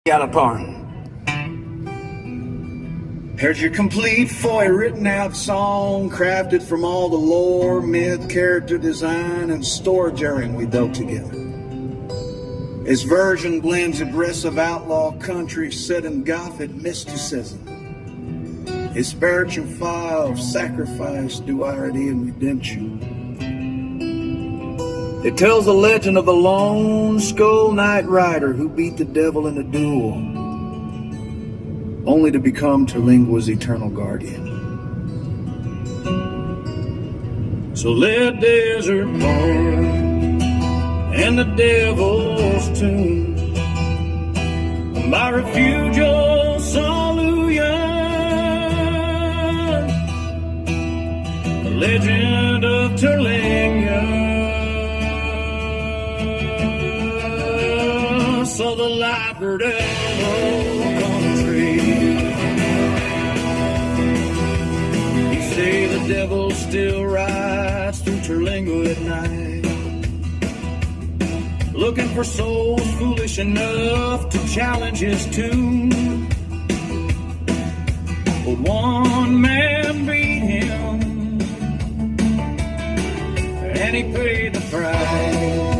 Got a pardon. Here's your complete foy written out song, crafted from all the lore, myth, character design, and storage airing we built together. Its version blends aggressive outlaw country set in Gothic mysticism. Its spiritual file of sacrifice, duality, and redemption. It tells the legend of a lone skull knight rider who beat the devil in a duel, only to become Terlingua's eternal guardian. So let desert part and the devil's tomb, my refuge, oh, Saluya, the legend of Terlingua. So the lifer devil country, you say the devil still rides through Terlingua at night, looking for souls foolish enough to challenge his tune. But one man beat him, and he paid the price.